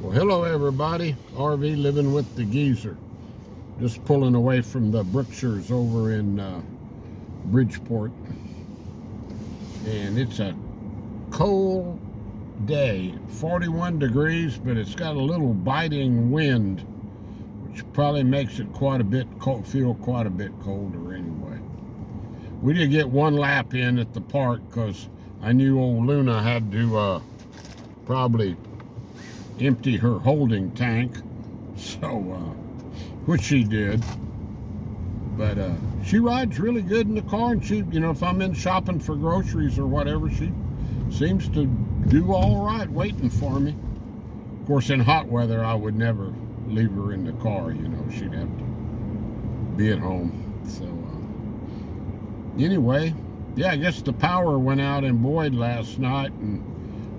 Well, hello everybody. RV living with the geezer. Just pulling away from the Brookshires over in Bridgeport. And it's a cold day, 41 degrees, but it's got a little biting wind, which probably makes it quite a bit cold, feel quite a bit colder anyway. We did get one lap in at the park because I knew old Luna had to probably empty her holding tank, so which she did. But she rides really good in the car, and she, if I'm in shopping for groceries or whatever, she seems to do all right waiting for me. Of course, in hot weather, I would never leave her in the car. She'd have to be at home. So anyway, yeah, I guess the power went out in Boyd last night, and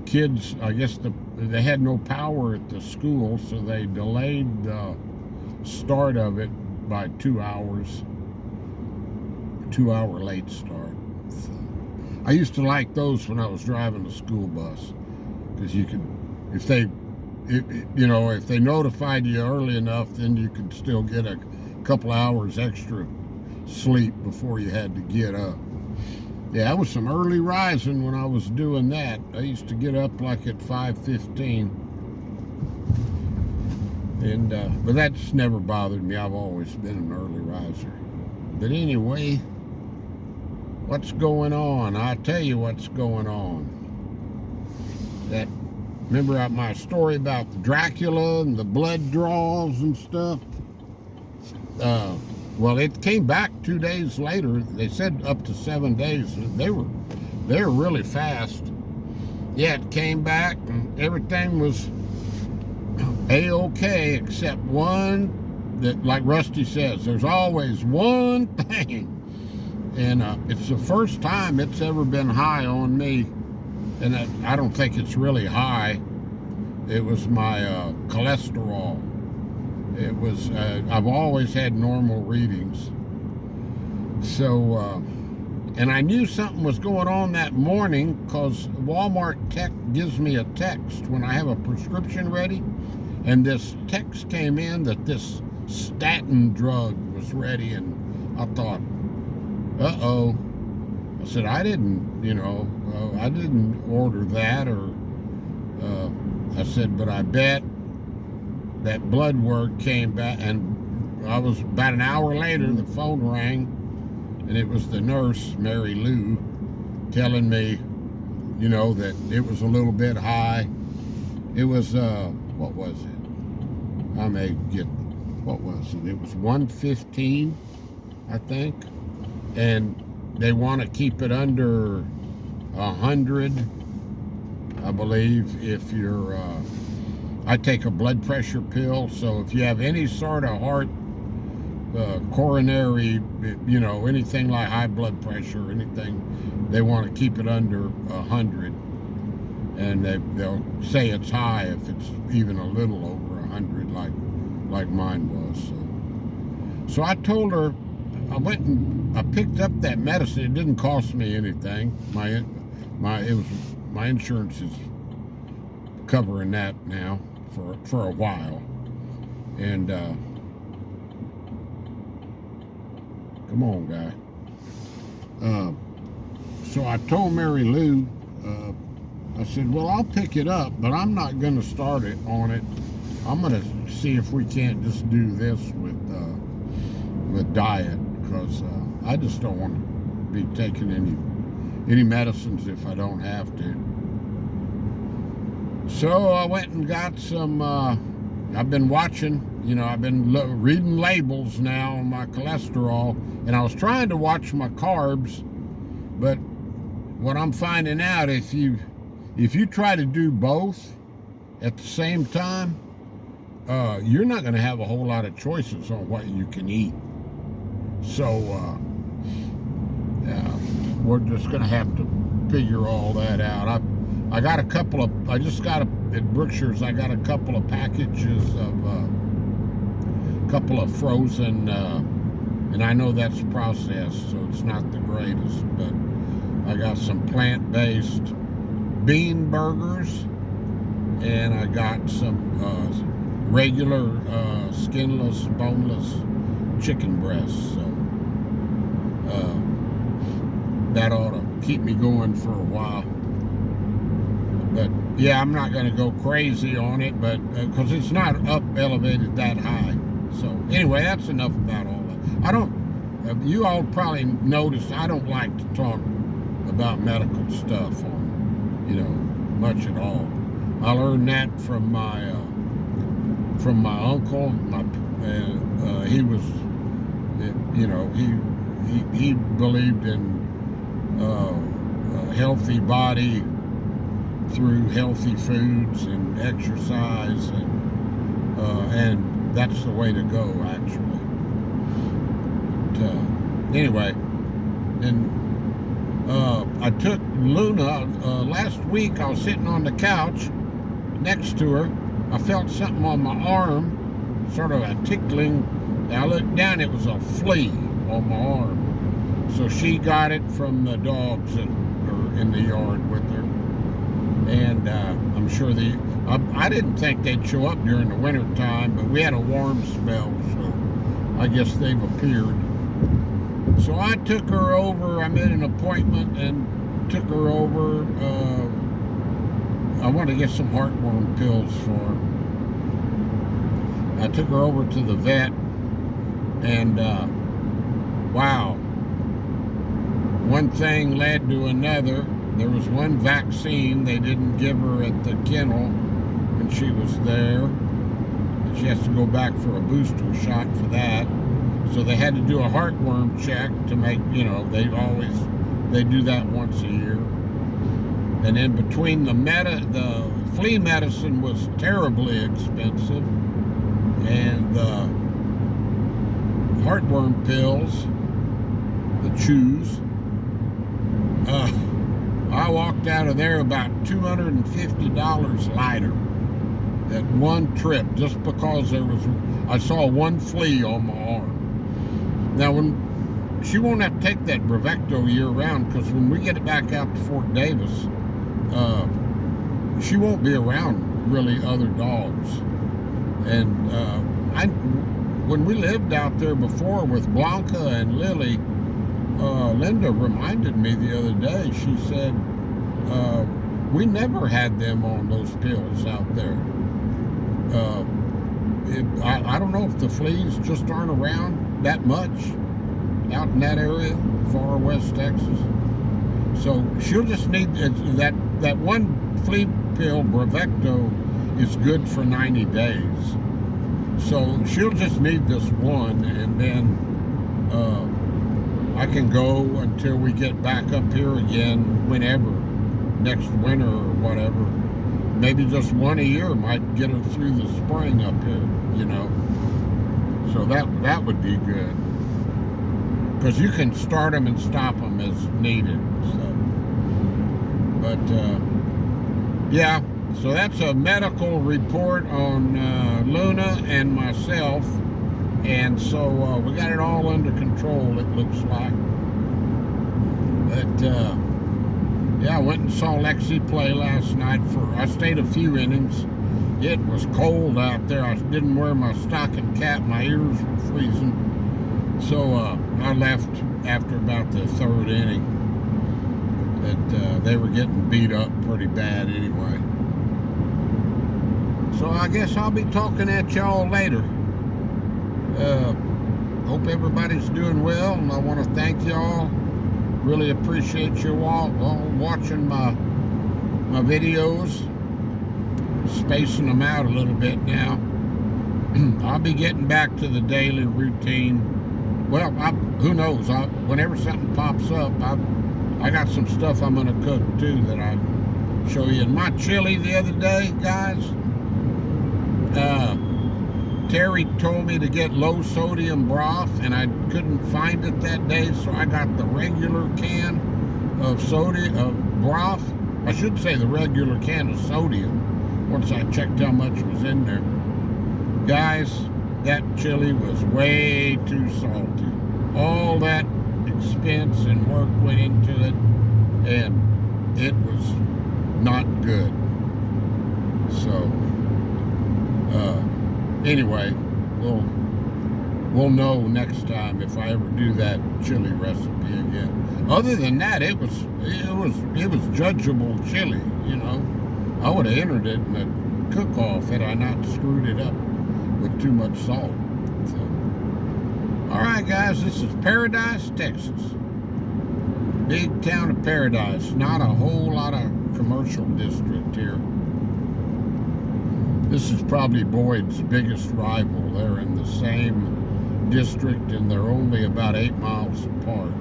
kids, I guess they had no power at the school, so they delayed the start of it by 2 hours. 2-hour late start. So, I used to like those when I was driving the school bus, because you could, if they notified you early enough, then you could still get a couple hours extra sleep before you had to get up. Yeah, that was some early rising when I was doing that. I used to get up like at 5:15. And but that's never bothered me. I've always been an early riser. But anyway, what's going on? I'll tell you what's going on. Remember my story about the Dracula and the blood draws and stuff? Well, it came back 2 days later. They said up to 7 days. They were really fast. Yeah, it came back and everything was A-okay, except one that, like Rusty says, there's always one thing. And it's the first time it's ever been high on me. And I don't think it's really high. It was my cholesterol. It was, I've always had normal readings. So, and I knew something was going on that morning because Walmart Tech gives me a text when I have a prescription ready. And this text came in that this statin drug was ready. And I thought, uh-oh. I said, I didn't order that. I said, but I bet that blood work came back, and I was about an hour later, the phone rang, and it was the nurse, Mary Lou, telling me, that it was a little bit high. It was, what was it? I may get, what was it? It was 115, I think, and they want to keep it under 100, I believe, if you're, I take a blood pressure pill, so if you have any sort of heart, coronary, anything like high blood pressure, anything, they want to keep it under 100, and they'll say it's high if it's even a little over 100, like mine was. So I told her, I went and I picked up that medicine. It didn't cost me anything. My insurance is covering that now for a while. And come on, guy. So I told Mary Lou, I said, well, I'll pick it up, but I'm not going to start it on it. I'm going to see if we can't just do this with diet, because I just don't want to be taking any medicines if I don't have to. So I went and got some, I've been watching, I've been reading labels now on my cholesterol, and I was trying to watch my carbs, but what I'm finding out, if you try to do both at the same time, you're not going to have a whole lot of choices on what you can eat. So we're just going to have to figure all that out. at Brookshire's, I got a couple of packages of couple of frozen, and I know that's processed, so it's not the greatest, but I got some plant-based bean burgers, and I got some regular skinless, boneless chicken breasts. So that ought to keep me going for a while. But yeah, I'm not going to go crazy on it, but because it's not up elevated that high. So anyway, that's enough about all that. You all probably noticed I don't like to talk about medical stuff on, much at all. I learned that from my uncle. He was, he believed in a healthy body through healthy foods and exercise, and that's the way to go, actually. But, anyway, and I took Luna last week. I was sitting on the couch next to her. I felt something on my arm, sort of a tickling. And I looked down, it was a flea on my arm. So she got it from the dogs that are in the yard with her. And I'm sure I didn't think they'd show up during the winter time, but we had a warm spell, so I guess they've appeared. So I took her over. I made an appointment and took her over. I wanted to get some heartworm pills for her. I took her over to the vet, and wow, one thing led to another. There was one vaccine they didn't give her at the kennel when she was there, and she has to go back for a booster shot for that. So they had to do a heartworm check to make, they do that once a year. And then between the flea medicine was terribly expensive, and the heartworm pills, the chews, I walked out of there about $250 lighter at one trip, just because I saw one flea on my arm. Now, she won't have to take that Brevecto year round, because when we get it back out to Fort Davis, she won't be around really other dogs. And when we lived out there before with Blanca and Lily, Linda reminded me the other day. She said, we never had them on those pills out there. I don't know if the fleas just aren't around that much out in that area, far west Texas. So she'll just need that one flea pill, Brevecto, is good for 90 days. So she'll just need this one, and then I can go until we get back up here again, whenever, next winter or whatever. Maybe just one a year might get her through the spring up here, So that would be good, because you can start them and stop them as needed. So, but yeah, so that's a medical report on Luna and myself. And so we got it all under control, it looks like. But yeah, I went and saw Lexi play last night. I stayed a few innings. It was cold out there. I didn't wear my stocking cap. My ears were freezing. So I left after about the third inning. They were getting beat up pretty bad anyway. So I guess I'll be talking at y'all later. Hope everybody's doing well, and I want to thank y'all. Really appreciate you all watching my videos. Spacing them out a little bit now. I'll be getting back to the daily routine. Well, who knows? Whenever something pops up, I got some stuff I'm going to cook too that I'll show you. And my chili the other day, guys, Terry told me to get low sodium broth, and I couldn't find it that day, so I got the regular can of broth. I should say the regular can of sodium, once I checked how much was in there. Guys, that chili was way too salty. All that expense and work went into it, and it was not good. So anyway, we'll know next time if I ever do that chili recipe again. Other than that, it was judgeable chili, you know. I would have entered it in the cook-off had I not screwed it up with too much salt. So, all right, guys, this is Paradise, Texas. Big town of Paradise. Not a whole lot of commercial district here. This is probably Boyd's biggest rival. They're in the same district and they're only about 8 miles apart.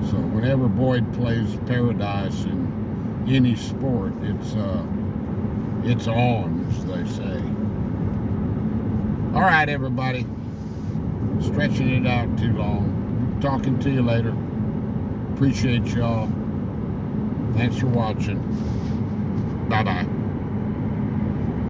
So whenever Boyd plays Paradise in any sport, it's on, as they say. All right, everybody. Stretching it out too long. Talking to you later. Appreciate y'all. Thanks for watching. Bye-bye.